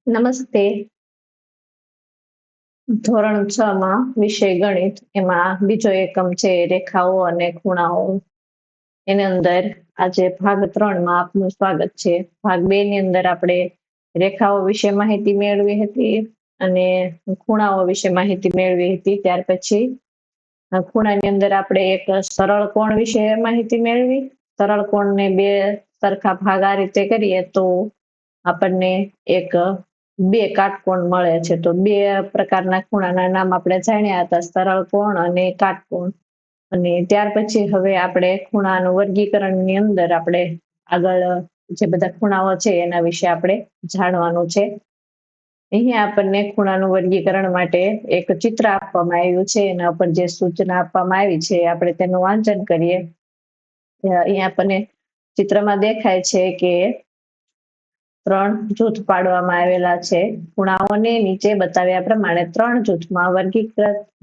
નમસ્તે. ધોરણ 6 માં વિષય ગણિત એમાં બીજો એકમ છે રેખાઓ અને ખૂણાઓ. એની અંદર આજે ભાગ 3 માં આપનું સ્વાગત છે. ભાગ 2 ની અંદર આપણે રેખાઓ વિશે માહિતી મેળવી હતી અને ખૂણાઓ વિશે માહિતી મેળવી હતી. ત્યાર પછી ખૂણાની અંદર આપણે એક સરળ કોણ વિશે માહિતી મેળવી. સરળ કોણને બે સરખા ભાગ આ રીતે કરીએ તો આપણને એક બે કાટકોણ મળે છે. તો બે પ્રકારના ખૂણાના નામ આપણે જાણ્યા હતા, સરળ કોણ અને કાટકોણ. અને ત્યાર પછી હવે આપણે ખૂણાનું વર્ગીકરણની અંદર આપણે આગળ જે બધા ખૂણાઓ છે એના વિશે આપણે જાણવાનું છે. અહીંયા આપણને ખૂણાનું વર્ગીકરણ માટે એક ચિત્ર આપવામાં આવ્યું છે. એના ઉપર જે સૂચના આપવામાં આવી છે આપણે તેનું વાંચન કરીએ. અહીંયા આપણને ચિત્રમાં દેખાય છે કે 3 જૂથ પાડવામાં આવેલા છે. ખૂણાઓને નીચે બતાવ્યા પ્રમાણે 3 જૂથમાં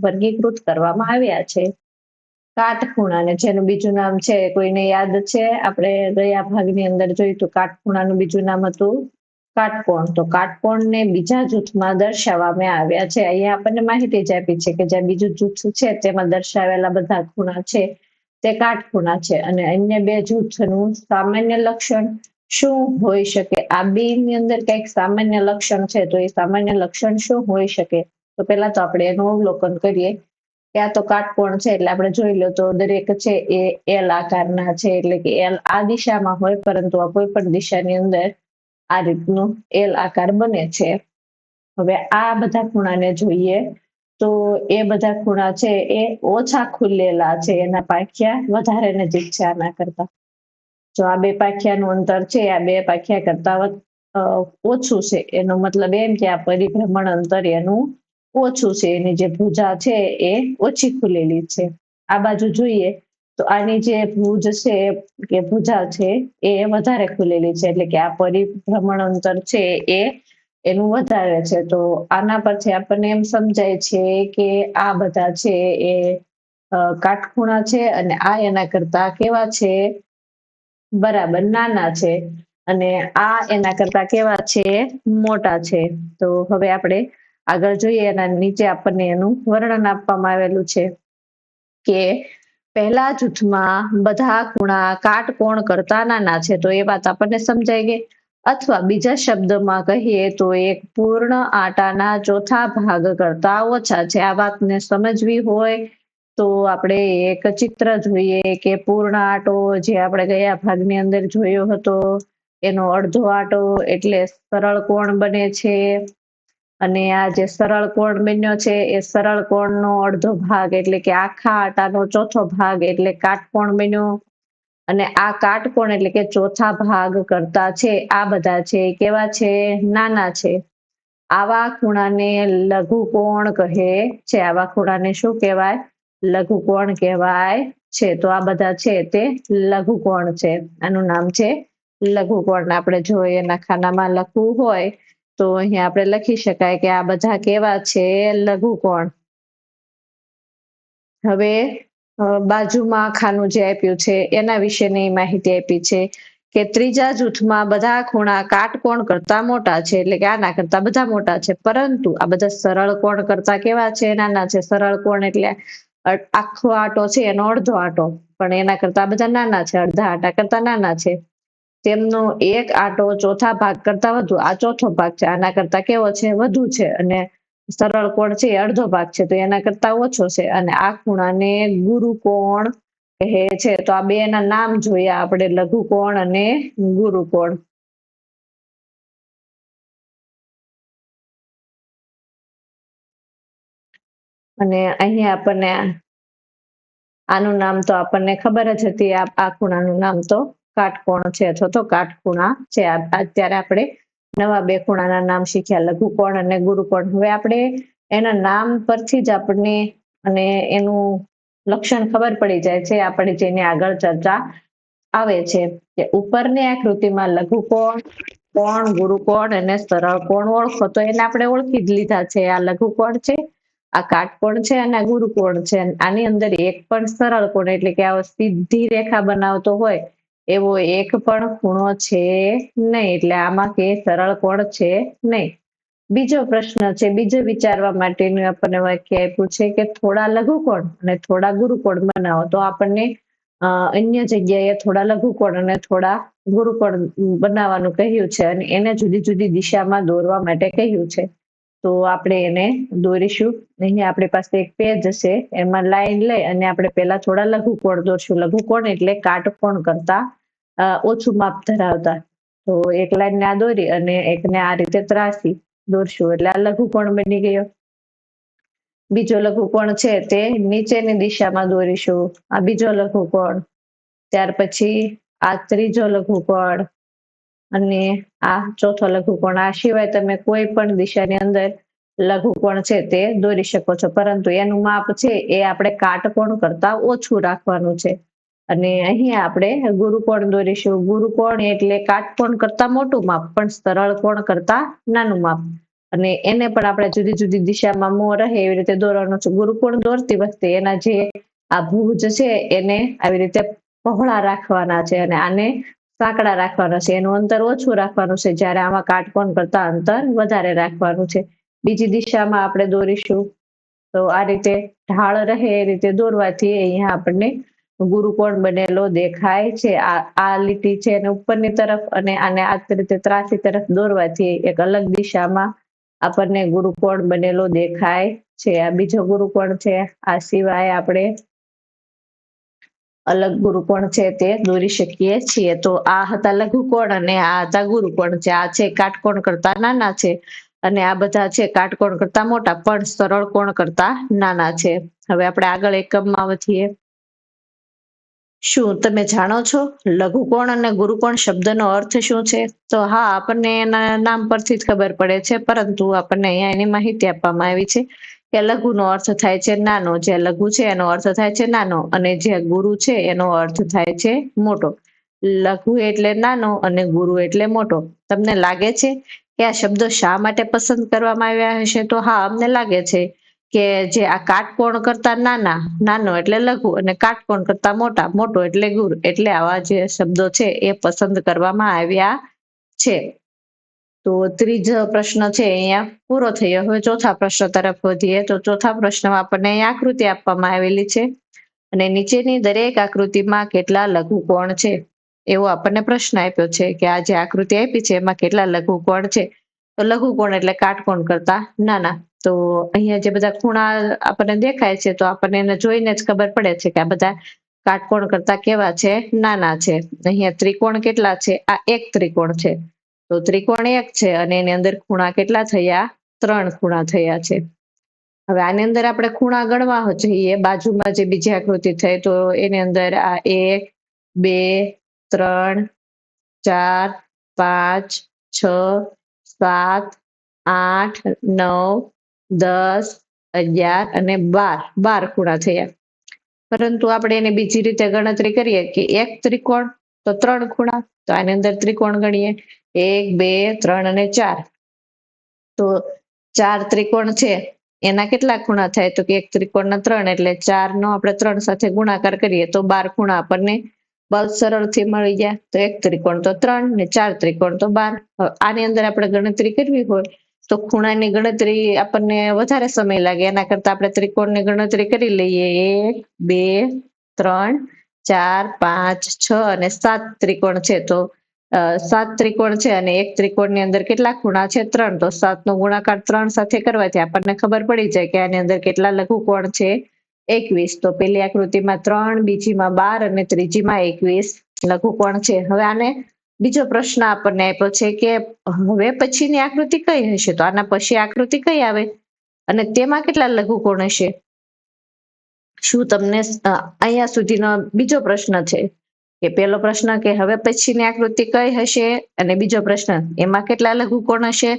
વર્ગીકૃત કરવામાં આવ્યા છે. કાટખૂણાને જેનું બીજું નામ છે, કોઈને યાદ છે? આપણે ગયા ભાગની અંદર જોયું તો કાટખૂણાનું બીજું નામ હતું કાટકોણ. તો કાટકોણને બીજા જૂથમાં દર્શાવવામાં આવ્યા છે. અહીંયા આપણને માહિતી જ આપી છે કે જે બીજું જૂથ છે તેમાં દર્શાવેલા બધા ખૂણા છે તે કાટખૂણા છે. અને અન્ય બે જૂથનું સામાન્ય લક્ષણ શું હોઈ શકે? આ બે ની અંદર કઈક સામાન્ય લક્ષણ છે, તો એ સામાન્ય લક્ષણ શું હોઈ શકે? તો પહેલા તો આપણે એનું અવલોકન કરીએ કે આ તો કાટકોણ છે એટલે આપણે જોઈ લો તો દરેક છે એ એલ આકારના છે, એટલે કે એલ આ દિશામાં હોય પરંતુ આ કોઈ પણ દિશાની અંદર આ રીતનું એલ આકાર બને છે. હવે આ બધા ખૂણાને જોઈએ તો એ બધા ખૂણા છે એ ઓછા ખુલેલા છે, એના પાંખિયા વધારે નજીક છે આના કરતા. જો આ બે પાંખિયાનું અંતર છે આ બે પાંખિયા કરતા ઓછું છે, એનો મતલબ એમ કે આ પરિભ્રમણ અંતર એનું ઓછું છે, એની જે ભુજા છે એ ઓછી ખુલેલી છે. આ બાજુ જોઈએ તો આની જે ભુજ છે કે ભુજા છે એ વધારે ખુલેલી છે, એટલે કે આ પરિભ્રમણ અંતર છે એ એનું વધારે છે. તો આના પરથી આપણને એમ સમજાય છે કે આ બધા છે એ કાટખૂણા છે અને આ એના કરતા કેવા છે? બરાબર નાના છે. અને આ એના કરતા કેવા છે? મોટા છે. તો હવે આપણે આગળ જોઈએ એના નીચે આપણને એનું વર્ણન આપવામાં આવેલું છે કે પહેલા જૂથમાં બધા ખૂણા કાટકોણ કરતા નાના છે. તો એ વાત આપણને સમજાઈ ગઈ. અથવા બીજા શબ્દમાં કહીએ તો એક પૂર્ણ આટાના ચોથા ભાગ કરતા ઓછા છે. આ વાતને સમજવી હોય તો આપણે એક ચિત્ર જોઈએ કે પૂર્ણ આટો જે આપણે ગયા ભાગની અંદર જોયો હતો એનો અડધો આટો એટલે સરળ કોણ બને છે. અને આ જે સરળ કોણ બન્યો છે એ સરળ કોણનો અડધો ભાગ એટલે કે આખા આટાનો ચોથો ભાગ એટલે કાટકોણ બન્યો. અને આ કાટકોણ એટલે કે ચોથા ભાગ કરતા છે આ બધા છે કેવા છે? નાના છે. આવા ખૂણાને લઘુકોણ કહે છે. આવા ખૂણાને શું કહેવાય? લઘુકોણ કહેવાય છે. તો આ બધા છે તે લઘુકોણ છે. આનું નામ છે લઘુકોણ. આપણે જો એના ખાનામાં લખવું હોય તો અહીંયા આપણે લખી શકાય કે આ બધા કેવા છે? લઘુકોણ. હવે બાજુમાં ખાનું જે આપ્યું છે એના વિશેની માહિતી આપી છે કે ત્રીજા જૂથમાં બધા ખૂણા કાટકોણ કરતા મોટા છે, એટલે કે આના કરતા બધા મોટા છે, પરંતુ આ બધા સરળ કોણ કરતા કેવા છે? નાના છે. સરળ કોણ એટલે આખો આટો છે એનો અડધો આટો, પણ એના કરતા બધા નાના છે, અડધા આટા કરતા નાના છે. તેમનો એક આટો ચોથા ભાગ કરતા વધુ, આ ચોથો ભાગ છે, આના કરતા કેવો છે? વધુ છે. અને સરળ કોણ છે એ અડધો ભાગ છે તો એના કરતા ઓછો છે. અને આ ખૂણાને ગુરુકોણ કહે છે. તો આ બે ના નામ જોયા આપણે, લઘુકોણ અને ગુરુકોણ. અને અહીંયા આપણને આનું નામ તો આપણને ખબર જ હતી, આ ખૂણાનું નામ તો કાટકોણ છે અથવા તો કાટખૂણા છે. અત્યારે આપણે નવા બે ખૂણાના નામ શીખ્યા, લઘુકોણ અને ગુરુકોણ. હવે આપણે એના નામ પરથી જ આપણને અને એનું લક્ષણ ખબર પડી જાય છે. આપણે જેની આગળ ચર્ચા આવે છે કે ઉપરની આકૃતિમાં લઘુકોણ, કોણ, ગુરુકોણ અને સરળ કોણ ઓળખો. તો એને આપણે ઓળખી જ લીધા છે. આ લઘુકોણ છે, આ કાટકોણ છે અને આ ગુરુકોણ છે. આની અંદર એક પણ સરળ કોણ એટલે કે આ સીધી રેખા બનાવતો હોય એવો એક પણ ખૂણો છે નહીં, એટલે આમાં કે સરળ કોણ છે નહીં. બીજો પ્રશ્ન છે, બીજો વિચારવા માટેનું આપણને વાક્ય આપ્યું છે કે થોડા લઘુકોણ અને થોડા ગુરુકોણ બનાવો. તો આપણને અન્ય જગ્યાએ થોડા લઘુકોણ અને થોડા ગુરુકોણ બનાવવાનું કહ્યું છે અને એને જુદી જુદી દિશામાં દોરવા માટે કહ્યું છે. તો આપણે એને દોરીશું. અહીંયા આપણી પાસે એક પેજ હશે, એમાં લાઈન લઈ અને આપણે પહેલા થોડા લઘુકોણ દોરશું. લઘુકોણ એટલે કાટકોણ કરતા ઓછું માપ ધરાવતા. તો એક લાઈન આ દોરી અને એકને આ રીતે ત્રાસી દોરશું એટલે આ લઘુકોણ બની ગયો. બીજો લઘુકોણ છે તે નીચેની દિશામાં દોરીશું. આ બીજો લઘુકોણ, ત્યાર પછી આ ત્રીજો લઘુકોણ અને આ ચોથો લઘુકોણ. આ સિવાય તમે કોઈ પણ દિશાની અંદર લઘુકોણ છે તે દોરી શકો છો, પરંતુ એનું માપ છે એ આપણે કાટકોણ કરતા ઓછું રાખવાનું છે. અને અહીંયા આપણે ગુરુકોણ દોરીશું. ગુરુકોણ એટલે કાટકોણ કરતા મોટું માપ પણ સરળ કોણ કરતા નાનું માપ, અને એને પણ આપણે જુદી જુદી દિશામાં મોં રહે એવી રીતે દોરવાનું છે. ગુરુકોણ દોરતી વખતે એના જે આ ભુજ છે એને આવી રીતે પહોળા રાખવાના છે અને આને સાંકડા રાખવાના છે. એનું અંતર ઓછું રાખવાનું છે, જ્યારે આમાં કાટકોણ કરતા અંતર વધારે રાખવાનું છે. બીજી દિશામાં આપણે દોરીશું. તો આ રીતે ઢાળ રહે એ રીતે દોરવાથી અહીંયા આપણને ગુરુકોણ બનેલો દેખાય છે. આ લીટી છે એને ઉપરની તરફ અને આને આ રીતે ત્રાસી તરફ દોરવાથી એક અલગ દિશામાં આપણને ગુરુકોણ બનેલો દેખાય છે. આ બીજો ગુરુકોણ છે. આ સિવાય આપણે અલગ ગુરુકોણ છે તે દોરી શકીએ છીએ. તો આ હતા લઘુકોણ અને આ હતા ગુરુકોણ છે. આ છે કાટકોણ કરતા નાના છે અને આ બધા છે કાટકોણ કરતા મોટા પણ સરળ કોણ કરતા નાના છે. હવે આપણે આગળ એકમમાં વધીએ. શું તમે જાણો છો લઘુકોણ અને ગુરુકોણ શબ્દનો અર્થ શું છે? તો હા, આપણને એના નામ પરથી જ ખબર પડે છે, પરંતુ આપણને અહીંયા એની માહિતી આપવામાં આવી છે કે લઘુનો અર્થ થાય છે નાનો. જે લઘુ છે એનો અર્થ થાય છે નાનો અને જે ગુરુ છે એનો અર્થ થાય છે મોટો. લઘુ એટલે નાનો અને ગુરુ એટલે મોટો. તમને લાગે છે કે આ શબ્દો શા માટે પસંદ કરવામાં આવ્યા હશે? તો હા, અમને લાગે છે કે જે આ કાટકોણ કરતા નાનો એટલે લઘુ અને કાટકોણ કરતા મોટો એટલે ગુરુ, એટલે આવા જે શબ્દો છે એ પસંદ કરવામાં આવ્યા છે. તો ત્રીજો પ્રશ્ન છે અહીંયા પૂરો થયો. હવે ચોથા પ્રશ્ન તરફ વધીએ. તો ચોથા પ્રશ્નમાં આપણને અહીંયા આકૃતિ આપવામાં આવેલી છે અને નીચેની દરેક આકૃતિમાં કેટલા લઘુકોણ છે એવો આપણને પ્રશ્ન આપ્યો છે કે આ જે આકૃતિ આપી છે એમાં કેટલા લઘુકોણ છે. તો લઘુકોણ એટલે કાટકોણ કરતા નાના. તો અહીંયા જે બધા ખૂણા આપણને દેખાય છે તો આપણને એને જોઈને જ ખબર પડે છે કે આ બધા કાટકોણ કરતા કેવા છે? નાના છે. અહીંયા ત્રિકોણ કેટલા છે? આ એક ત્રિકોણ છે. તો ત્રિકોણ એક છે અને એની અંદર ખૂણા કેટલા થયા? 3 ખૂણા થયા છે. હવે આની અંદર આપણે ખૂણા ગણવા જઈએ, બાજુમાં જે બીજી આકૃતિ થઈ તો એની અંદર આ 1, 2, 3, 4, 5, 6, 7, 8, 9, 10, 11 અને 12 ખૂણા થયા. પરંતુ આપણે એને બીજી રીતે ગણતરી કરીએ કે એક ત્રિકોણ તો 3 ખૂણા. તો આની અંદર ત્રિકોણ ગણીએ 1, 2, 3 અને 4. તો 4 ત્રિકોણ છે એના કેટલા ખૂણા થાય? તો કે એક ત્રિકોણના 3 એટલે 4 નો આપણે 3 સાથે ગુણાકાર કરીએ તો 12 ખૂણા આપણને બહુ સરળથી મળી ગયા. તો એક ત્રિકોણ તો 3 ને 4 ત્રિકોણ તો 12. આની અંદર આપણે ગણતરી કરવી હોય તો ખૂણાની ગણતરી આપણને વધારે સમય લાગે, એના કરતા આપણે ત્રિકોણની ગણતરી કરી લઈએ. 1, 2, 3, 4, 5, 6 અને 7 ત્રિકોણ છે. તો 7 ત્રિકોણ છે અને એક ત્રિકોણની અંદર કેટલા ખૂણા છે? 3. તો 7 નો ગુણાકાર 3 સાથે કરવાથી આપણને ખબર પડી જાય કે આની અંદર કેટલા લઘુકોણ છે? 21. તો પેલી આકૃતિમાં 3, બીજીમાં 12 અને ત્રીજીમાં 21 લઘુકોણ છે. હવે આને બીજો પ્રશ્ન આપણને આપ્યો છે કે હવે પછીની આકૃતિ કઈ હશે? તો આના પછી આકૃતિ કઈ આવે અને તેમાં કેટલા લઘુકોણ હશે? શું તમને અહીંયા સુધીનો બીજો પ્રશ્ન છે કે પહેલો પ્રશ્ન કે હવે પછીની આકૃતિ કઈ હશે અને બીજો પ્રશ્ન એમાં કેટલા લઘુકોણ હશે,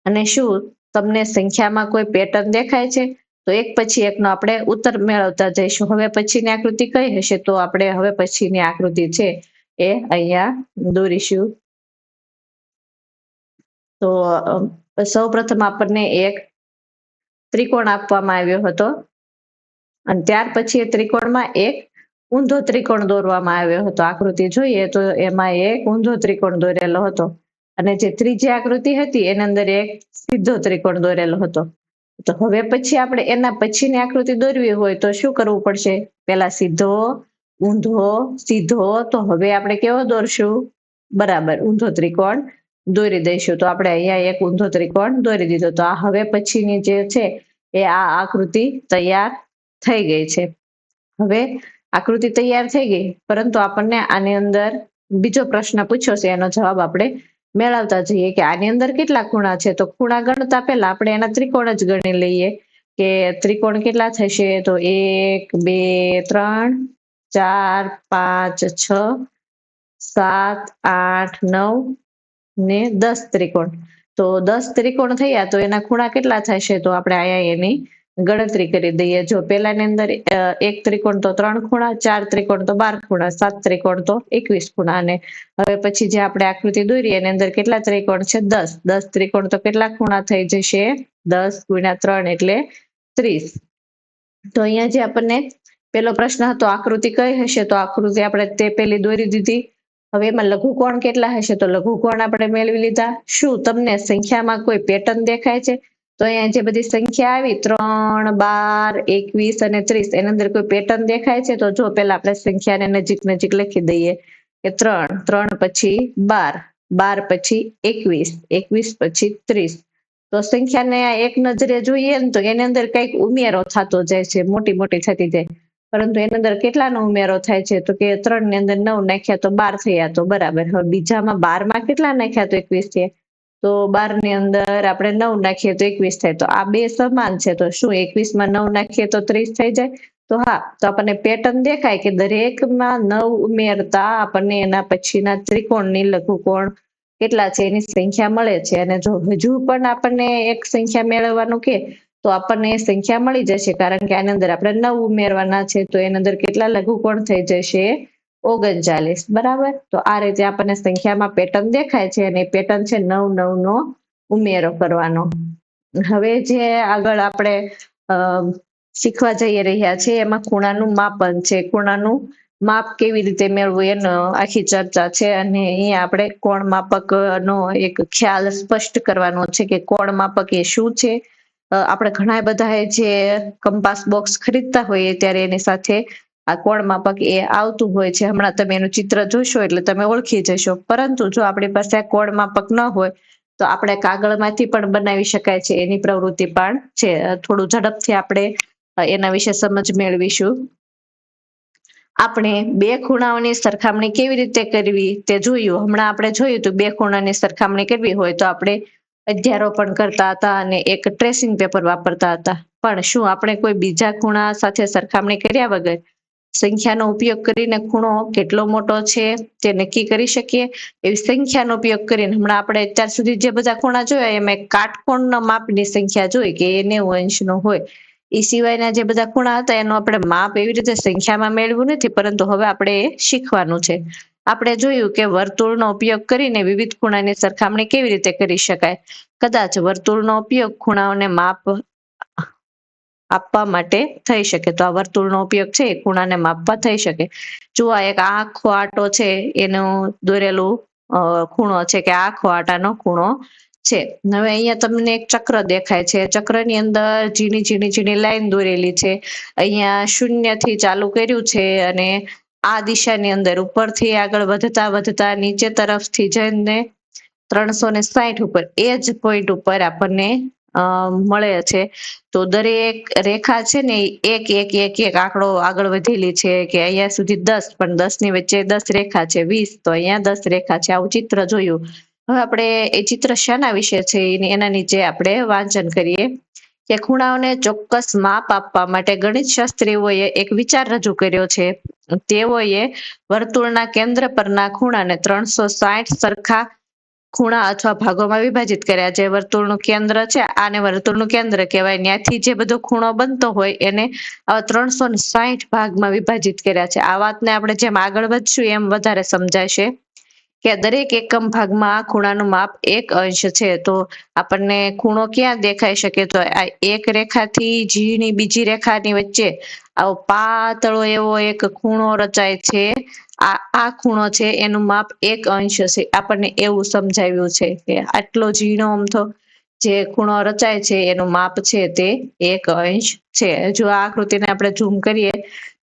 અને શું તમને સંખ્યામાં કોઈ પેટર્ન દેખાય છે? તો એક પછી એકનો આપણે ઉત્તર મેળવતા જઈશું. હવે પછીની આકૃતિ કઈ હશે? તો આપણે હવે પછીની આકૃતિ છે એ અહીંયા દોરીશું. તો સૌ પ્રથમ આપણને એક ત્રિકોણ આપવામાં આવ્યો હતો અને ત્યાર પછી એ ત્રિકોણમાં એક ઊંધો ત્રિકોણ દોરવામાં આવ્યો હતો. આકૃતિ જોઈએ તો એમાં એક ઊંધો ત્રિકોણ દોરેલો હતો અને જે ત્રીજી આકૃતિ હતી એની અંદર એક સીધો ત્રિકોણ દોરેલો હતો. તો હવે પછી આપણે એના પછીની આકૃતિ દોરવી હોય તો શું કરવું પડશે? પેલા સીધો, ઊંધો, સીધો. તો હવે આપણે કેવો દોરશું? બરાબર, ઊંધો ત્રિકોણ દોરી દઈશું. તો આપણે અહીંયા એક ઊંધો ત્રિકોણ દોરી દીધો. તો આ હવે પછીની જે છે એ આ આકૃતિ તૈયાર થઈ ગઈ છે. હવે આકૃતિ તૈયાર થઈ ગઈ, પરંતુ આપણને આની અંદર બીજો પ્રશ્ન પૂછ્યો છે, એનો જવાબ આપણે મેળવતા જઈએ કે આની અંદર કેટલા ખૂણા છે. તો ખૂણા ગણતા પહેલા આપણે એના ત્રિકોણ જ ગણી લઈએ કે ત્રિકોણ કેટલા થશે. તો 1 2 3 4 5 6 7 8 9 ને 10 ત્રિકોણ. તો 10 ત્રિકોણ થયા તો એના ખૂણા કેટલા થશે? તો આપણે અહીંયા એની ગણતરી કરી દઈએ. જો પેલાની અંદર એક ત્રિકોણ તો 3 ખૂણા, 4 ત્રિકોણ તો 12 ખૂણા, 7 ત્રિકોણ તો 21 ખૂણા. અને હવે પછી જે આપણે આકૃતિ દોરી એની અંદર કેટલા ત્રિકોણ છે? 10. 10 ત્રિકોણ તો કેટલા ખૂણા થઈ જશે? 10 ગુણ્યા 3 એટલે 30. તો અહીંયા જે આપણને પેલો પ્રશ્ન હતો આકૃતિ કઈ હશે, તો આકૃતિ આપણે તે પેલી દોરી દીધી. હવે એમાં લઘુકોણ કેટલા હશે? તો લઘુકોણ આપણે મેળવી લીધા. શું તમને સંખ્યામાં કોઈ પેટર્ન દેખાય છે? તો અહીંયા જે બધી સંખ્યા આવી 3 12 21 અને 30 એની અંદર કોઈ પેટર્ન દેખાય છે? તો જો પેલા આપણે સંખ્યાને નજીક નજીક લખી દઈએ કે 3 3 પછી 12 12 પછી 21 21 પછી 30. તો સંખ્યાને એક નજરે જોઈએ ને તો એની અંદર કઈક ઉમેરો થતો જાય છે, મોટી મોટી થતી જાય. પરંતુ એની અંદર કેટલાનો ઉમેરો થાય છે? તો કે 3 ની અંદર 9 નાખ્યા તો 12 થયા. તો બરાબર. હવે બીજામાં 12 માં કેટલા નાખ્યા? તો 21 થયા. તો 12 ની અંદર આપણે 9 નાખીએ તો 21 થાય. તો આ બે સમાન છે. તો શું 21 માં 9 નાખીએ તો 30 થઈ જાય? તો હા. તો આપણને પેટર્ન દેખાય કે દરેકમાં 9 ઉમેરતા આપણને એના પછીના ત્રિકોણની લઘુકોણ કેટલા છે એની સંખ્યા મળે છે. અને જો હજુ પણ આપણને એક સંખ્યા મેળવવાનું કે તો આપણને એ સંખ્યા મળી જશે, કારણ કે આની અંદર આપણે 9 ઉમેરવાના છે. તો એની અંદર કેટલા લઘુકોણ થઈ જશે? 39. બરાબર. તો આ રીતે આપણને સંખ્યામાં પેટર્ન દેખાય છે, અને પેટર્ન છે 9 9 નો ઉમેરો કરવાનો. હવે જે આગળ આપણે શીખવા જઈ રહ્યા છે એમાં ખૂણાનું માપન છે. ખૂણાનું માપ કેવી રીતે મેળવવું એનો આખી ચર્ચા છે. અને અહીંયા આપણે કોણ માપક નો એક ખ્યાલ સ્પષ્ટ કરવાનો છે કે કોણ માપક એ શું છે. આપણે ઘણા બધા જે કંપાસ બોક્સ ખરીદતા હોઈએ ત્યારે એની સાથે આ કોણ માપક એ આવતું હોય છે. હમણાં તમે એનું ચિત્ર જોશો એટલે તમે ઓળખી જશો. પરંતુ જો આપણી પાસે આ કોણ માપક ન હોય તો આપણે કાગળમાંથી પણ બનાવી શકાય છે. એની પ્રવૃત્તિ પણ છે. થોડું ઝડપથી આપણે એના વિશે સમજ મેળવીશું. આપણે બે ખૂણાઓની સરખામણી કેવી રીતે કરવી તે જોયું. હમણાં આપણે જોયું તો બે ખૂણાની સરખામણી કરવી હોય તો આપણે અધ્યારોપણ કરતા હતા અને એક ટ્રેસિંગ પેપર વાપરતા હતા. પણ શું આપણે કોઈ બીજા ખૂણા સાથે સરખામણી કર્યા વગર સંખ્યાનો ઉપયોગ કરીને ખૂણો કેટલો મોટો છે તે નક્કી કરી શકીએ? એવી સંખ્યાનો ઉપયોગ કરીને હમણાં આપણે અત્યાર સુધી જે બધા ખૂણા જોયા એમાં કાટકોણના માપની સંખ્યા જોઈ કે એ 90 અંશનો હોય. એ સિવાયના જે બધા ખૂણા હતા એનું આપણે માપ એવી રીતે સંખ્યામાં મેળવ્યું નથી, પરંતુ હવે આપણે એ શીખવાનું છે. આપણે જોયું કે વર્તુળનો ઉપયોગ કરીને વિવિધ ખૂણાની સરખામણી કેવી રીતે કરી શકાય. કદાચ વર્તુળનો ઉપયોગ ખૂણાઓને માપ આપવા માટે થઈ શકે. તો આ વર્તુળનો ઉપયોગ છે એ ખૂણાને માપવા થઈ શકે. જો આ એક આખો આટો છે એનું દોરેલું ખૂણો છે કે આખો આટાનો ખૂણો છે. હવે અહીંયા તમને એક ચક્ર દેખાય છે. ચક્રની અંદર ઝીણી ઝીણી ઝીણી લાઈન દોરેલી છે. અહીંયા શૂન્યથી ચાલુ કર્યું છે અને આ દિશાની અંદર ઉપરથી આગળ વધતા વધતા નીચે તરફથી જઈને 360 ઉપર એ જ પોઈન્ટ ઉપર આપણને મળે છે. તો દરેક રેખા છે ને એક એક એક એક આંકડો આગળ વધેલી છે કે અહીંયા સુધી 10, પણ 10 ની વચ્ચે 10 રેખા છે. 20 તો અહીંયા 10 રેખા છે. આવું ચિત્ર જોયું. હવે આપણે એ ચિત્ર શાના વિશે છે એના નીચે આપણે વાંચન કરીએ કે ખૂણાઓને ચોક્કસ માપ આપવા માટે ગણિત શાસ્ત્રીઓએ એક વિચાર રજૂ કર્યો છે. તેઓએ વર્તુળના કેન્દ્ર પરના ખૂણાને 360 સરખા ખૂણા અથવા ભાગોમાં વિભાજિત કર્યા. જે વર્તુળનું કેન્દ્ર છે આને વર્તુળનું કેન્દ્ર કહેવાય. ત્યાંથી જે બધો ખૂણો બનતો હોય એને 360 ભાગમાં વિભાજિત કર્યા છે. આ વાતને આપણે જેમ આગળ વધશું એમ વધારે સમજાશે કે દરેક એકમ ભાગમાં ખૂણાનું માપ 1 અંશ છે. તો આપણને ખૂણો ક્યાં દેખાઈ શકે? તો આ એક રેખાથી ઝીણી બીજી રેખાની વચ્ચે આવો પાતળો એવો એક ખૂણો રચાય છે. આ ખૂણો છે એનું માપ 1 અંશ હશે, આપણને એવું સમજાવ્યું છે કે આટલો ઝીણો અમથો જે ખૂણો રચાય છે એનું માપ છે તે 1 અંશ છે. જો આ આકૃતિને આપણે ઝૂમ કરીએ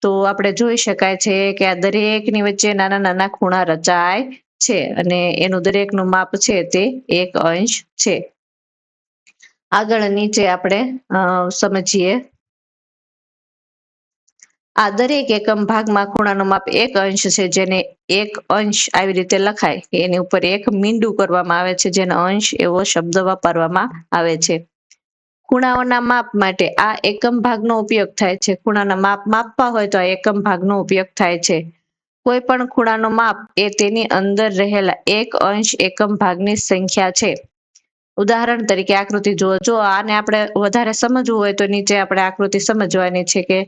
તો આપણે જોઈ શકાય છે કે આ દરેકની વચ્ચે નાના નાના ખૂણા રચાય છે અને એનું દરેકનું માપ છે તે 1 અંશ છે. આગળ નીચે આપણે સમજીએ. આ દરેક એકમ ભાગમાં ખૂણાનું માપ 1 અંશ છે, જેને 1 અંશ આવી રીતે લખાય કે એની ઉપર એક મીંડું કરવામાં આવે છે, જેનો અંશ એવો શબ્દ વાપરવામાં આવે છે. ખૂણાઓના માપ માટે આ એકમ ભાગનો ઉપયોગ થાય છે. ખૂણાના માપ માપવા હોય તો આ એકમ ભાગનો ઉપયોગ થાય છે. કોઈ પણ ખૂણાનું માપ એ તેની અંદર રહેલા 1 અંશ એકમ ભાગની સંખ્યા છે. ઉદાહરણ તરીકે આકૃતિ જુઓ. જો આને આપણે વધારે સમજવું હોય તો નીચે આપણે આકૃતિ સમજવાની છે કે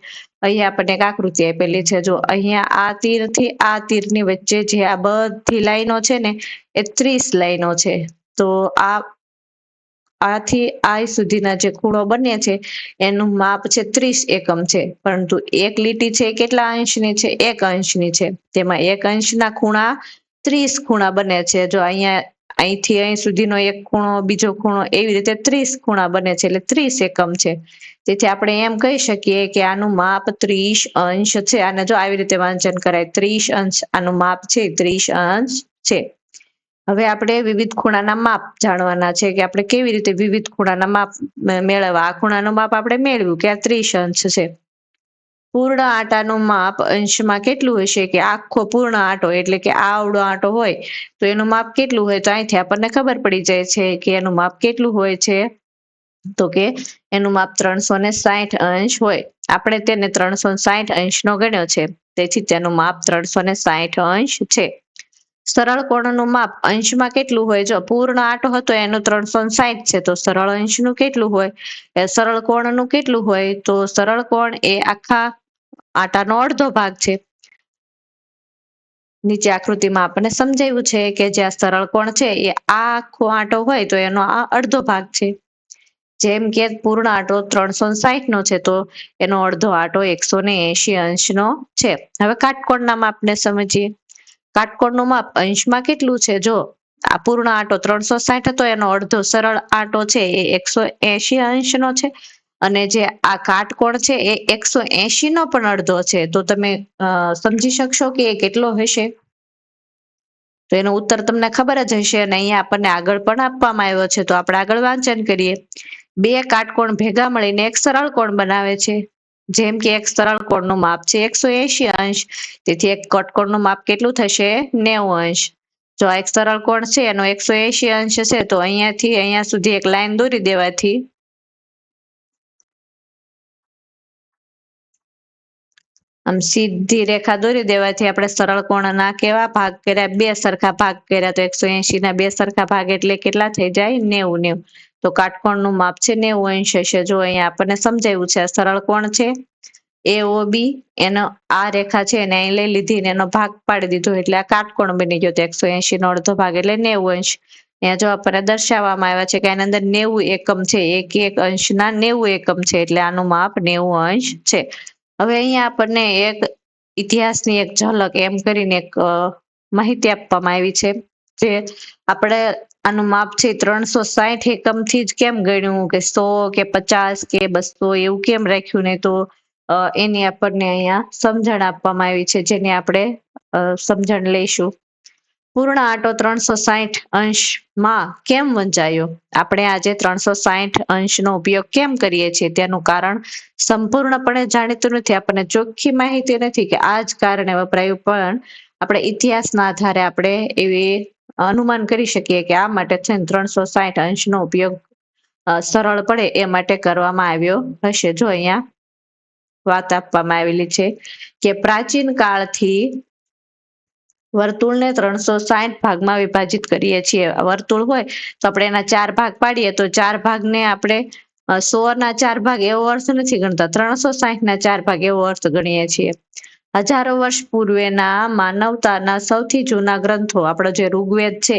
અહીંયા આપણને એક આકૃતિ આપેલી છે. જો અહીંયા આ તીરથી આ તીરની વચ્ચે જે આ બધી લાઈનો છે ને એ 30 લાઈનો છે. તો આથી આ સુધીના જે ખૂણો બને છે એનું માપ છે 30 એકમ છે, પરંતુ એક લીટી છે કેટલા અંશની છે? 1 અંશની છે. તેમાં 1 અંશના ખૂણા 30 ખૂણા બને છે. જો અહીંયા અહીંથી અહીં સુધીનો એક ખૂણો, બીજો ખૂણો, એવી રીતે 30 ખૂણા બને છે, એટલે 30 એકમ છે. તેથી આપણે એમ કહી શકીએ કે આનું માપ 30 અંશ છે. આને જો આવી રીતે વાંચન કરાય, 30 અંશ, આનું માપ છે 30 અંશ છે. હવે આપણે વિવિધ ખૂણાના માપ જાણવાના છે કે આપણે કેવી રીતે વિવિધ ખૂણાના માપ મેળવવા. આ ખૂણાનું માપ આપણે મેળવ્યું કે આ 30 અંશ છે. પૂર્ણ આટાનું માપ અંશમાં કેટલું હશે? કે આખો પૂર્ણ આટો એટલે કે આવડો આટો હોય તો એનું માપ કેટલું હોય? તો અહીંથી આપણને ખબર પડી જાય છે કે એનું માપ કેટલું હોય છે, તો કે એનું માપ 360 અંશ હોય. આપણે તેને 360 અંશનો ગણ્યો છે, તેથી તેનું માપ 360 અંશ છે. સરળ કોણનું માપ અંશમાં કેટલું હોય? જો પૂર્ણ આટો હતો એનું 360 છે, તો સરળ અંશનું કેટલું હોય? એ સરળ કોણનું કેટલું હોય? તો સરળ કોણ એ આખા આટાનો અડધો ભાગ છે. નીચે આકૃતિમાં આપણને સમજાવ્યું છે કે જે આ સરળ કોણ છે એ આ આખો આટો હોય તો એનો આ અડધો ભાગ છે. જેમ કે પૂર્ણ આટો 360 નો છે તો એનો અડધો આટો 180 અંશનો છે. હવે કાટકોણના માપને સમજીએ. કાટકોણનું માપ અંશમાં કેટલું છે? જો આ પૂર્ણ આટો 360 હતો એનો અડધો સરળ આટો છે એ 180 અંશનો છે, અને જે આ કાટકોણ છે એ 180 નો પણ અડધો છે. તો તમે સમજી શકશો કે એ કેટલો હશે? તો એનો ઉત્તર તમને ખબર જ હશે, અને અહીંયા આપણને આગળ પણ આપવામાં આવ્યો છે, તો આપણે આગળ વાંચન કરીએ. બે કાટકોણ ભેગા મળીને એક સરળ કોણ બનાવે છે. જેમ કે એક સરળ કોણનું માપ છે 180 અંશ, તેથી એક કાટકોણનું માપ કેટલું થશે? 90 અંશ. જો આ એક સરળ કોણ છે એનો 180 અંશ છે, તો અહીંયાથી અહીંયા સુધી એક લાઈન દોરી દેવાથી આમ સીધી રેખા દોરી દેવાથી આપણે સરળ કોણના કેવા ભાગ કર્યા? 2 સરખા ભાગ કર્યા. તો 180 ના 2 સરખા ભાગ એટલે કેટલા થઈ જાય? 90. તો કાટકોણનું માપ છે 90 અંશ હશે. જો અહીંયા આપણને સમજાવ્યું છે આ સરળ કોણ છે AOB, એનો આ રેખા છે એને અહીં લઈ લીધી ને એનો ભાગ પાડી દીધો એટલે આ કાટકોણ બની ગયો. તો 180 નો અડધો ભાગ એટલે 90 અંશ. અહીંયા જો આપણને દર્શાવવામાં આવ્યા છે કે આની અંદર 90 એકમ છે, એક અંશના 90 એકમ છે, એટલે આનું માપ 90 અંશ છે. હવે અહીંયા આપણને એક ઇતિહાસની એક ઝલક એમ કરીને એક માહિતી આપવામાં આવી છે, જે આપણે આનું માપ છે 360 એકમથી જ કેમ ગણ્યું, કે 100 કે 50 કે 200 એવું કેમ રાખ્યું નહીં? તો એની આપણને અહીંયા સમજણ આપવામાં આવી છે, જેની આપણે સમજણ લઈશું. પૂર્ણ આટો 360 અંશમાં કેમ વંચાયો? આપણે આજે 360 અંશનો ઉપયોગ કેમ કરીએ છીએ તેનું કારણ સંપૂર્ણપણે જાણીતું નથી, આપણને ચોખ્ખી માહિતી નથી કે આ જ કારણે વપરાયું, પણ આપણે ઇતિહાસના આધારે આપણે એવી અનુમાન કરી શકીએ કે આ માટે 360 અંશનો ઉપયોગ સરળ પડે એ માટે કરવામાં આવ્યો હશે. જો અહીંયા વાત આપવામાં આવેલી છે કે પ્રાચીન કાળથી વર્તુળને 360 ભાગમાં વિભાજિત કરીએ છીએ. વર્તુળ હોય તો આપણે એના 4 ભાગ પાડીએ તો 4 ભાગને આપણે 100 ના 4 ભાગ એવો અર્થ નથી ગણતા, 360 ના 4 ભાગ એવો અર્થ ગણીએ છીએ. હજારો વર્ષ પૂર્વેના માનવતાના સૌથી જૂના ગ્રંથો, આપણો જે ઋગ્વેદ છે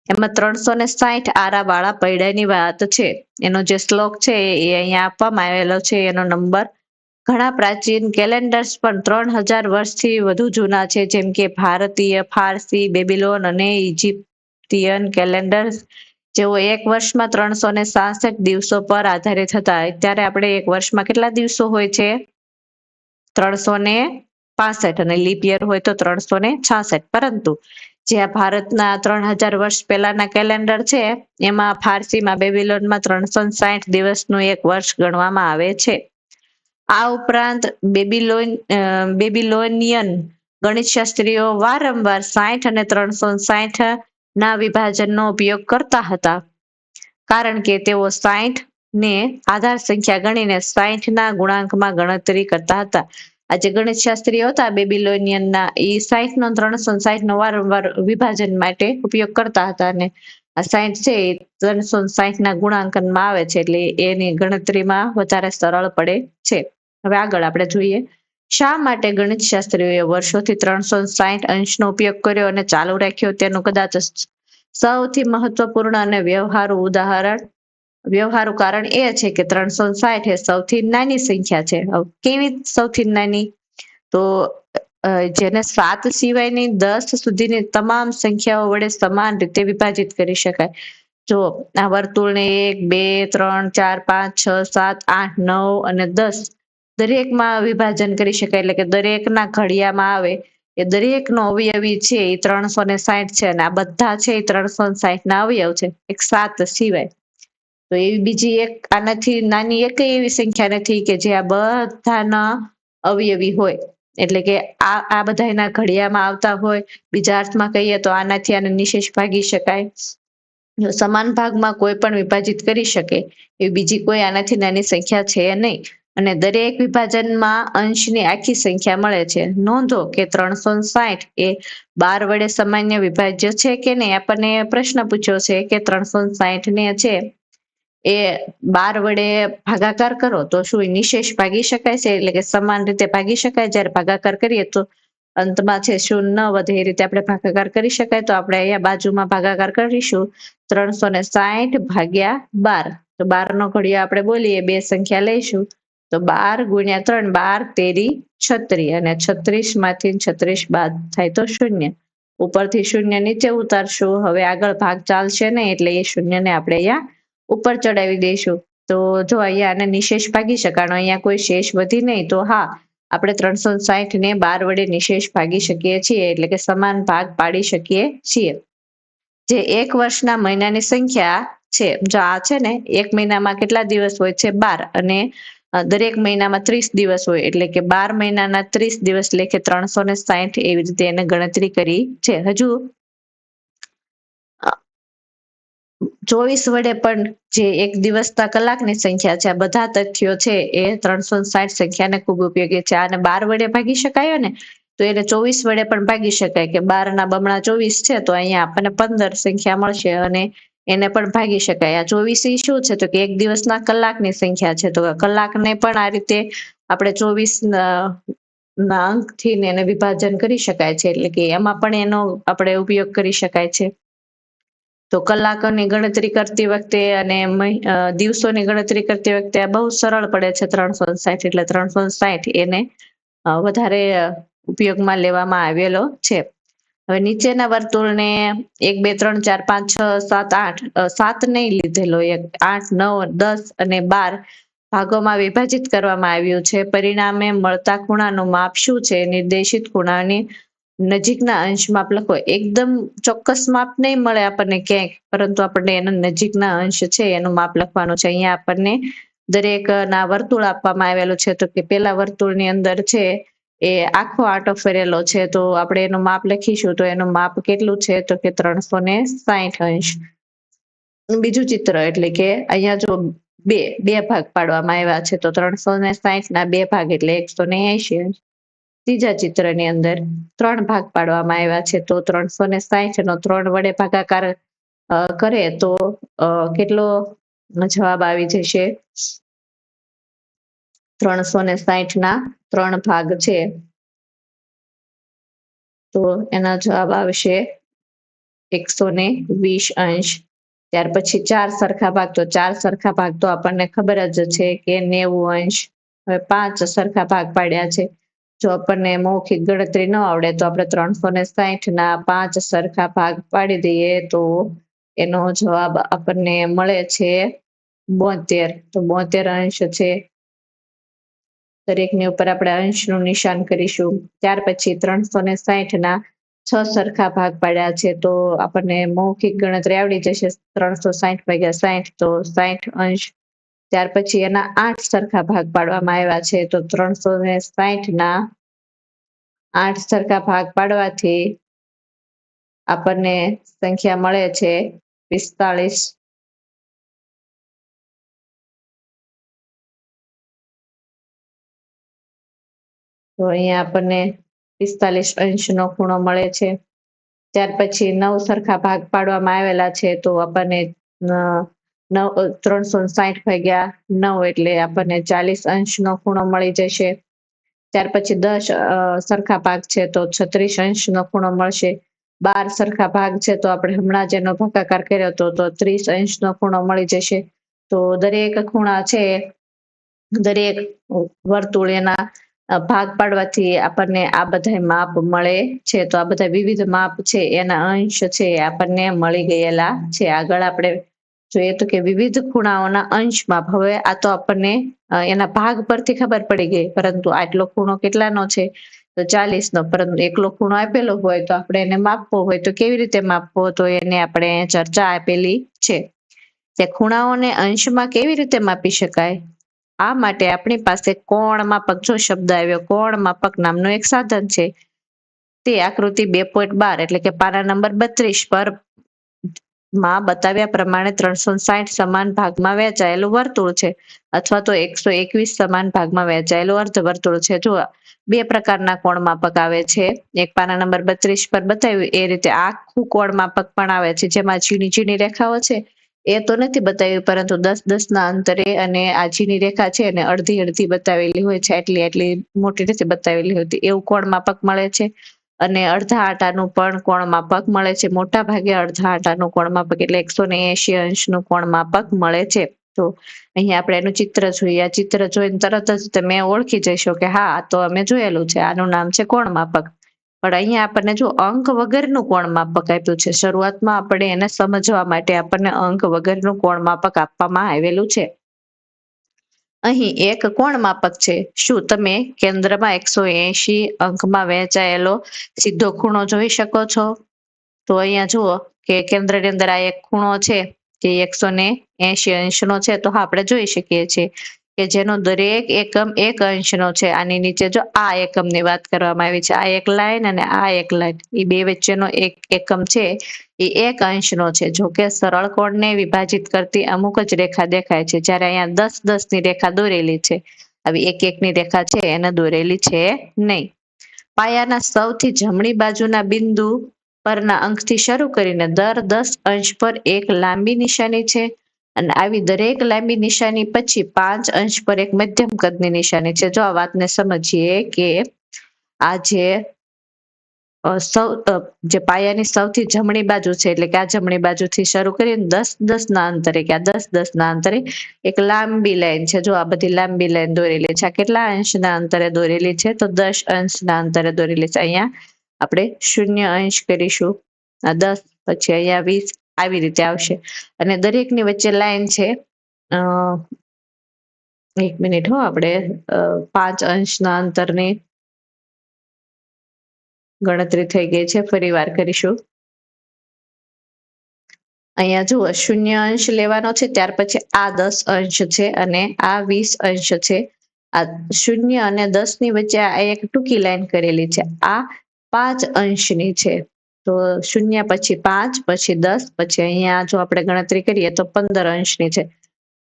એમાં 360 આરાવાળા પૈડાની વાત છે. એનો જે શ્લોક છે એ અહીંયા આપવામાં આવેલો છે, એનો નંબર ઘણા પ્રાચીન કેલેન્ડર્સ પણ 3000 વર્ષથી વધુ જૂના છે, જેમ કે ભારતીય, ફારસી, બેબીલોન અને ઇજિપ્તિયન કેલેન્ડર્સ, જેઓ એક વર્ષમાં 366 દિવસો પર આધારિત હતા. અત્યારે આપણે એક વર્ષમાં કેટલા દિવસો હોય છે? 365, અને લીપ યર હોય તો 366. પરંતુ જે આ ભારતના 3000 વર્ષ પહેલાના કેલેન્ડર છે, એમાં ફારસીમાં, બેબીલોનમાં 360 દિવસનું એક વર્ષ ગણવામાં આવે છે. આ ઉપરાંત બેબીલોનિયન ગણિતશાસ્ત્રીઓ વારંવાર 60 અને 360 ના વિભાજનનો ઉપયોગ કરતા હતા, કારણ કે તેઓ 60 ને આધાર સંખ્યા ગણીને 60 ના ગુણાંકમાં ગણતરી કરતા હતા. આ જે ગણિતશાસ્ત્રીઓ હતા બેબીલોનિયનના, એ 60 નો 360 નો વારંવાર વિભાજન માટે ઉપયોગ કરતા હતા, અને આ 60 છે એ 360 ના ગુણાંકનમાં આવે છે, એટલે એની ગણતરીમાં વધારે સરળ પડે છે. હવે આગળ આપણે જોઈએ, શા માટે ગણિતશાસ્ત્રીઓએ વર્ષોથી 360 અંશનો ઉપયોગ કર્યો અને ચાલુ રાખ્યો? તેનું કદાચ સૌથી મહત્વપૂર્ણ અને વ્યવહારુ કારણ એ છે કે 360 એ સૌથી નાની સંખ્યા છે. કેવી સૌથી નાની? તો જેને 7 સિવાયની 10 સુધીની તમામ સંખ્યાઓ વડે સમાન રીતે વિભાજિત કરી શકાય. જો આ વર્તુળને 1, 2, 3, 4, 5, 6, 7, 8, 9 અને 10 દરેકમાં વિભાજન કરી શકાય, એટલે કે દરેકના ઘડિયામાં આવે એ દરેકનો અવયવી છે એ 360 છે, અને આ બધા છે એ 360 ના અવયવ છે, એક 7 સિવાય. તો એવી બીજી એક આનાથી નાની એક એવી સંખ્યા નથી કે જે આ બધાના અવયવી હોય, એટલે કે આ બધા એના ઘડિયામાં આવતા હોય. બીજા અર્થમાં કહીએ તો આનાથી આને નિશેષ ભાગી શકાય. જો સમાન ભાગમાં કોઈ પણ વિભાજિત કરી શકે એવી બીજી કોઈ આનાથી નાની સંખ્યા છે નહીં, અને દરેક વિભાજનમાં અંશની આખી સંખ્યા મળે છે. નોંધો કે 360 એ 12 વડે સામાન્ય વિભાજ્ય છે કે નહીં? આપણને પ્રશ્ન પૂછ્યો છે કે 360 ને છે એ 12 વડે ભાગાકાર કરો તો શું એ નિશેષ ભાગી શકાય છે, એટલે કે સમાન રીતે ભાગી શકાય? જ્યારે ભાગાકાર કરીએ તો અંતમાં છે શૂન્ય ન વધે એ રીતે આપણે ભાગાકાર કરી શકાય. તો આપણે અહીંયા બાજુમાં ભાગાકાર કરીશું 360 ભાગ્યા 12. તો 12 નો ઘડિયો આપણે બોલીએ, બે સંખ્યા લઈશું, તો 12 ગુણ્યા 3, 12 તેરી 36, અને 36 માંથી 36 બાદ થાય તો શૂન્ય. ઉપરથી શૂન્ય નીચે ઉતારશું. હવે આગળ ભાગ ચાલશે નહીં, એટલે એ શૂન્યને આપણે અહીંયા ઉપર ચડાવી દઈશું. તો જો અહીંયા આને નિશેષ ભાગી શકાણો, અહીંયા કોઈ શેષ વધી નહીં, તો હા, આપણે 360 ને 12 વડે નિશેષ ભાગી શકીએ છીએ, એટલે કે સમાન ભાગ પાડી શકીએ છીએ. જે એક વર્ષના મહિનાની સંખ્યા છે, જો આ છે ને, એક મહિનામાં કેટલા દિવસ હોય છે? 12, અને દરેક મહિનામાં 30 દિવસ હોય, એટલે કે 12 મહિનાના 30 દિવસ લેખે 360 એવી રીતે એને ગણતરી કરી છે. હજુ 24 વડે પણ, જે એક દિવસના કલાકની સંખ્યા છે, આ બધા તથ્યો છે એ 360 સંખ્યાને ખૂબ ઉપયોગી છે. આને 12 વડે ભાગી શકાય ને, તો એને 24 વડે પણ ભાગી શકાય, કે 12 ના બમણા 24 છે, તો અહીંયા આપણને 15 સંખ્યા મળશે, અને એને પણ ભાગી શકાય. આ 24 શું છે? તો કે એક દિવસના કલાકની સંખ્યા છે, તો કલાકને પણ આ રીતે આપણે 24 ના અંકથી એને વિભાજન કરી શકાય છે, એટલે કે એમાં પણ એનો આપણે ઉપયોગ કરી શકાય છે. તો કલાકોની ગણતરી કરતી વખતે અને દિવસોની ગણતરી કરતી વખતે બહુ સરળ પડે છે 360, એટલે 360 એને વધારે ઉપયોગમાં લેવામાં આવેલો છે. હવે નીચેના વર્તુળને 1, 2, 3, 4, 5, 6, 7, 8, 7 નહીં લીધેલો, 8, 9, 10 અને 12 ભાગોમાં વિભાજિત કરવામાં આવ્યું છે. પરિણામે મળતા ખૂણાનું માપ શું છે? નિર્દેશિત ખૂણાની નજીકના અંશ માપ લખો. એકદમ ચોક્કસ માપ નહીં મળે આપણને ક્યાંક, પરંતુ આપણને એના નજીકના અંશ છે એનું માપ લખવાનું છે. અહીંયા આપણને દરેક ના વર્તુળ આપવામાં આવેલું છે, તો કે પેલા વર્તુળની અંદર છે એ આખો આંટો ફરેલો છે, તો આપણે એનું માપ લખીશું, તો એનું માપ કેટલું છે? તો કે 360 અંશ. બીજું ચિત્ર, એટલે કે અહીંયા જો બે ભાગ પાડવામાં આવ્યા છે, તો 360 ના 2 ભાગ એટલે 180 અંશ. ત્રીજા ચિત્રની અંદર 3 ભાગ પાડવામાં આવ્યા છે, તો 360 નો 3 વડે ભાગાકાર કરે તો કેટલો જવાબ આવી જશે? 360 ના 3 ભાગ છે, તો એના જવાબ આવશે 120 અંશ. ત્યાર પછી 4 સરખા ભાગ, તો 4 સરખા ભાગ તો આપણને ખબર જ છે કે 90 અંશ. હવે 5 સરખા ભાગ પાડ્યા છે. જો આપણને મૌખિક ગણતરી ન આવડે તો આપણે 360 ના 5 સરખા ભાગ પાડી દઈએ તો એનો જવાબ આપણને મળે છે 72. તો 72 અંશ છે. દરેકની ઉપર આપણે અંશનું નિશાન કરીશું. ત્યાર પછી 360 ના 6 સરખા ભાગ પાડ્યા છે તો આપણને મૌખિક ગણતરી આવડી જશે. 360 ભાગ્યા 60 તો 60 અંશ. ત્યાર પછી એના 8 સરખા ભાગ પાડવામાં આવ્યા છે તો 360 ના 8 સરખા ભાગ પાડવાથી આપણને સંખ્યા મળે છે 45. તો અહીંયા આપણને 45 અંશનો ખૂણો મળે છે. ત્યાર પછી 9 સરખા ભાગ પાડવામાં આવેલા છે તો આપણને 360 ભાગ્યા 9 એટલે આપણને 40 અંશનો ખૂણો મળી જશે. ત્યાર પછી 10 સરખા ભાગ છે તો 36 અંશનો ખૂણો મળશે. 12 સરખા ભાગ છે તો આપણે હમણાં જ એનો ભાગાકાર કર્યો હતો તો 30 અંશનો ખૂણો મળી જશે. તો દરેક ખૂણા છે, દરેક વર્તુળ એના ભાગ પાડવાથી આપણને આ બધા માપ મળે છે. તો આ બધા વિવિધ માપ છે એના અંશ છે આપણને મળી ગયેલા છે. આગળ આપણે જોઈએ તો કે વિવિધ ખૂણાઓના અંશ માપ. હવે આ તો આપણને એના ભાગ પરથી ખબર પડી ગઈ, પરંતુ આટલો ખૂણો કેટલાનો છે તો 40 નો. પરંતુ એકલો ખૂણો આપેલો હોય તો આપણે એને માપવો હોય તો કેવી રીતે માપવો, તો એને આપણે ચર્ચા આપેલી છે. તે ખૂણાઓને અંશમાં કેવી રીતે માપી શકાય, આ માટે આપણી પાસે કોણ માપક, જો શબ્દ આવ્યો કોણ માપક નામનું એક સાધન છે. તે આકૃતિ 2.12 એટલે કે પાના નંબર 32 પર માં બતાવ્યા પ્રમાણે 360 સમાન ભાગમાં વહેંચાયેલું વર્તુળ છે અથવા તો 121 સમાન ભાગમાં વહેંચાયેલું અર્ધવર્તુળ છે. જો 2 પ્રકારના કોણ માપક આવે છે. એક પાના નંબર 32 પર બતાવ્યું એ રીતે આખું કોણ માપક પણ આવે છે, જેમાં ઝીણી ઝીણી રેખાઓ છે એ તો નથી બતાવ્યું, પરંતુ 10-10 ના અંતરે અને આ ઝીણી રેખા છે અને અડધી અડધી બતાવેલી હોય છે, એટલી મોટી રીતે બતાવેલી હતી એવું કોણ માપક મળે છે. અને અડધા આટાનું પણ કોણ માપક મળે છે. મોટા ભાગે અડધા આટાનું કોણ માપક એટલે 180 અંશનું કોણ માપક મળે છે. તો અહીંયા આપણે એનું ચિત્ર જોઈએ. આ ચિત્ર જોઈને તરત જ તમે ઓળખી જશો કે હા આ તો અમે જોયેલું છે, આનું નામ છે કોણ માપક. પણ અહીંયા આપણને જો અંક વગરનું કોણ માપક આપ્યું છે. શરૂઆતમાં આપણે એને સમજવા માટે આપણને અંક વગરનું કોણ માપક આપવામાં આવેલું છે. અહીં એક કોણ માપક છે. શું તમે કેન્દ્રમાં 180 અંકમાં વહેંચાયેલો સીધો ખૂણો જોઈ શકો છો? તો અહીંયા જુઓ કે કેન્દ્રની અંદર આ એક ખૂણો છે જે 180 અંશનો છે. તો હા આપણે જોઈ શકીએ છીએ કે જેનો દરેક એકમ 1 અંશનો છે. આની નીચે જો આ એકમની વાત કરવામાં આવી છે, આ એક લાઈન અને આ એક લાઈન, એ બે વચ્ચેનો એક એકમ છે એ 1 અંશનો છે. જો કે સરળ કોણને વિભાજિત કરતી અમુક જ રેખા દેખાય છે, જ્યારે અહીંયા 10-10 ની રેખા દોરેલી છે. આવી 1-1 ની રેખા છે એને દોરેલી છે નહીં. પાયાના સૌથી જમણી બાજુના બિંદુ પરના અંકથી શરૂ કરીને દર 10 અંશ પર એક લાંબી નિશાની છે અને આવી દરેક લાંબી નિશાની પછી 5 અંશ પર એક મધ્યમ કદની નિશાની છે. જો આ વાતને સમજીએ કે આ જે પાયાની સૌથી જમણી બાજુ છે, એટલે કે આ જમણી બાજુથી શરૂ કરીને 10-10 ના અંતરે કે આ 10-10 ના અંતરે એક લાંબી લાઈન છે. જો આ બધી લાંબી લાઈન દોરેલી છે. આ કેટલા અંશના અંતરે દોરેલી છે? તો 10 અંશના અંતરે દોરેલી છે. અહીંયા આપણે 0 અંશ કરીશું, આ 10, પછી અહીંયા 20, આવી રીતે આવશે. અને દરેકની વચ્ચે લાઈન છે 1 મિનિટ આપણે 5 અંશના અંતરની ગણતરી થઈ ગઈ છે. ફરી વાર કરીશું. અહીંયા જુઓ 0 અંશ લેવાનો છે, ત્યાર પછી આ 10 અંશ છે અને આ 20 અંશ છે. આ 0 અને 10 ની વચ્ચે આ એક ટૂંકી લાઈન કરેલી છે, આ 5 અંશની છે. તો 0 પછી 5, પછી 10, પછી અહીંયા જો આપણે ગણતરી કરીએ તો 15 અંશની છે.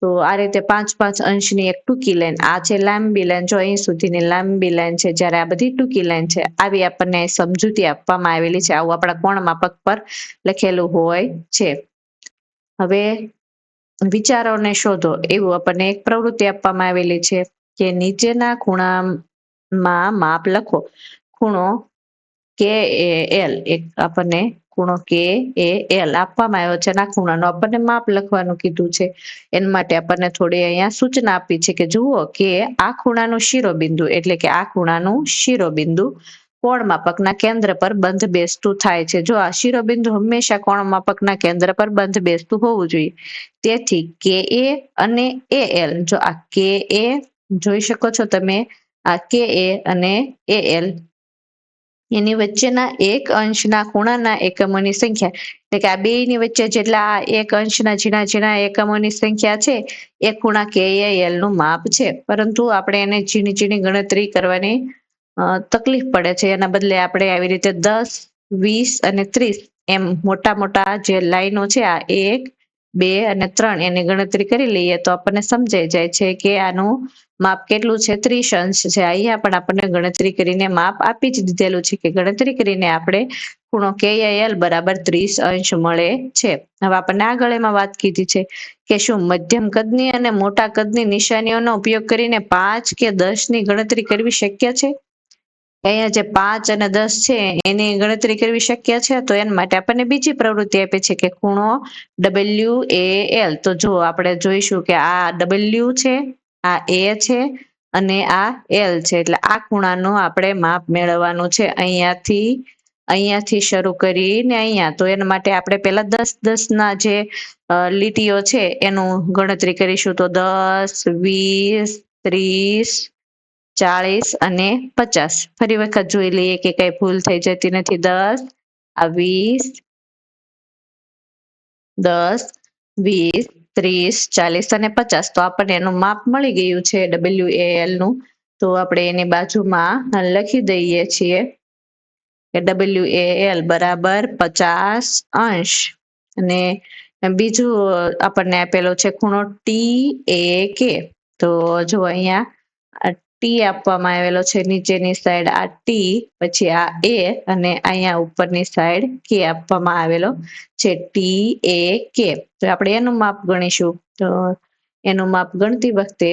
તો આ રીતે 5-5 અંશની એક ટૂંકી લાઈન, આ છે લાંબી લાઈન. જો અહીં સુધીની લાંબી લાઈન છે, જ્યારે આ બધી ટૂંકી લાઈન છે. આવી આપણને સમજૂતી આપવામાં આવેલી છે. આવું આપણા કોણ માપક પર લખેલું હોય છે. હવે વિચારોને શોધો એવું આપણને એક પ્રવૃત્તિ આપવામાં આવેલી છે કે નીચેના ખૂણામાં માપ લખો. ખૂણો KAL એક આપણને ખૂણો કે એ એલ આપવામાં આવ્યો છે અને આ ખૂણાનું આપણને માપ લખવાનું કીધું છે. એના માટે આપણને થોડી અહીંયા સૂચના આપી છે કે જુઓ કે આ ખૂણાનું શિરોબિંદુ એટલે કે આ ખૂણાનું શિરોબિંદુ કોણ માપકના કેન્દ્ર પર બંધ બેસતું થાય છે. જો આ શિરોબિંદુ હંમેશા કોણ માપકના કેન્દ્ર પર બંધ બેસતું હોવું જોઈએ. તેથી કે એ અને એ એલ, જો આ કે એ જોઈ શકો છો તમે, આ કે એ અને એ એલ એની વચ્ચેના એક અંશના ખૂણાના એકમોની સંખ્યા એટલે કે આ બે ની વચ્ચે જેટલા એક અંશના ઝીણા ઝીણા એકમોની સંખ્યા છે એ ખૂણા કે એલ નું માપ છે. પરંતુ આપણે એને ઝીણી ઝીણી ગણતરી કરવાની તકલીફ પડે છે. એના બદલે આપણે આવી રીતે 10, 20 અને 30 એમ મોટા મોટા જે લાઈનો છે આ 1, 2 અને 3 એની ગણતરી કરી લઈએ તો આપણને સમજાઈ જાય છે કે આનું માપ કેટલું છે, 30 અંશ છે. અહીંયા પણ આપણને ગણતરી કરીને માપ આપી જ દીધેલું છે કે ગણતરી કરીને આપણે ખૂણો KAL બરાબર 30 અંશ મળે છે. હવે આપણને આગળ એમાં વાત કીધી છે કે શું મધ્યમ કદની અને મોટા કદની નિશાનીઓનો ઉપયોગ કરીને 5 કે 10 ની ગણતરી કરવી શક્ય છે? અહીંયા જે 5 અને 10 છે એની ગણતરી કરવી શક્ય છે. તો એના માટે આપણને બીજી પ્રવૃત્તિ આપી છે કે ખૂણો WAL. તો જો આપણે જોઈશું કે આ W છે, આ A છે અને આ L છે. એટલે આ ખૂણાનું આપણે માપ મેળવવાનું છે અહીંયાથી શરૂ કરીને અહીંયા. તો એના માટે આપણે પહેલા 10-10 ના જે લીટીઓ છે એનું ગણતરી કરીશું. તો 10, 20, 30, 40 અને 50. ફરી વખત જોઈ લઈએ કે કઈ ભૂલ થઈ જતી નથી. 10, આ 20, 10, 20, 30, 40 અને 50. તો આપણને એનું માપ મળી ગયું છે WAL નું. તો આપણે એની બાજુમાં લખી દઈએ છીએ કે WAL બરાબર 50 અંશ. અને બીજું આપણને આપેલો છે ખૂણો TAK. તો જો અહીંયા ટી આપવામાં આવેલો છે, નીચેની સાઈડ આ ટી, પછી આ એ અને અહીંયા ઉપરની સાઈડ કે આપવામાં આવેલો છે, TAK. તો આપણે એનું માપ ગણીશું. તો એનું માપ ગણતી વખતે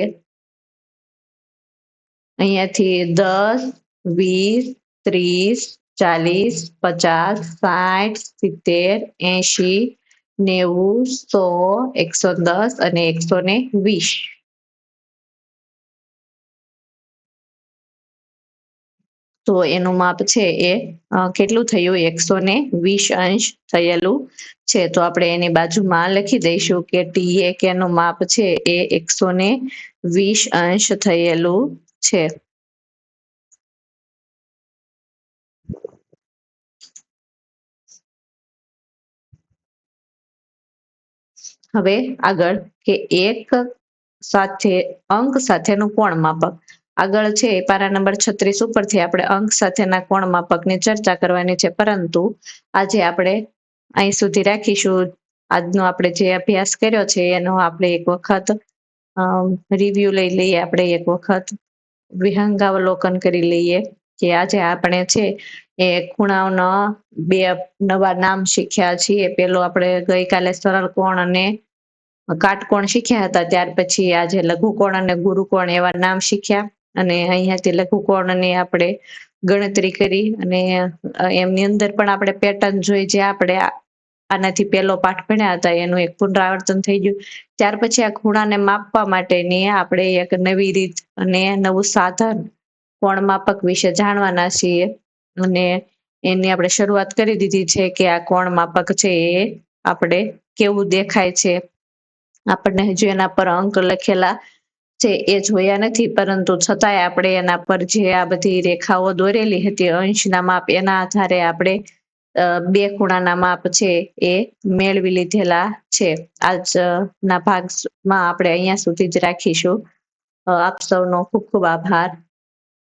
અહીંયાથી 10, 20, 30, 40, 50, 60, 70, 80, 90, 100, 110 અને 120. તો એનું માપ છે એ કેટલું થયું? 120 અંશ થયેલું છે. તો આપણે એની બાજુમાં લખી દઈશું કે TAK નું માપ છે એ 120 અંશ થયેલું છે. હવે આગળ કે એક સાથે અંક સાથેનું કોણ માપક. આગળ છે પારા નંબર 36 ઉપરથી આપણે અંક સાથેના કોણ માપકની ચર્ચા કરવાની છે. પરંતુ આજે આપણે અહીં સુધી રાખીશું. આજનો આપણે જે અભ્યાસ કર્યો છે એનો આપણે એક વખત રિવ્યુ લઈ લઈએ. આપણે એક વખત વિહંગાવલોકન કરી લઈએ કે આજે આપણે છે એ ખૂણાઓના બે નવા નામ શીખ્યા છીએ. પેલો આપણે ગઈકાલે સરળ કોણ અને કાટકોણ શીખ્યા હતા. ત્યાર પછી આજે લઘુકોણ અને ગુરુકોણ એવા નામ શીખ્યા. અને અહીંયાથી લઘુકોણની આપણે ગણતરી કરી અને એમની અંદર પણ આપણે પેટર્ન જોઈ જે આપણે આનાથી પહેલો પાઠ ભણ્યા હતા એનું એક પુનરાવર્તન થઈ ગયું. ત્યાર પછી આ ખૂણાને માપવા માટેની આપણે એક નવી રીત અને નવું સાધન કોણ માપક વિશે જાણવાના છીએ. અને એની આપણે શરૂઆત કરી દીધી છે કે આ કોણ માપક છે એ આપણે કેવું દેખાય છે. આપણને હજુ એના પર અંક લખેલા છે એ જોયા નથી, પરંતુ છતાંય આપણે એના પર જે આ બધી રેખાઓ દોરેલી હતી અંશના માપ, એના આધારે આપણે બે ખૂણાના માપ છે એ મેળવી લીધેલા છે. આજના ભાગમાં આપણે અહીંયા સુધી જ રાખીશું. આપ સૌનો ખૂબ ખૂબ આભાર.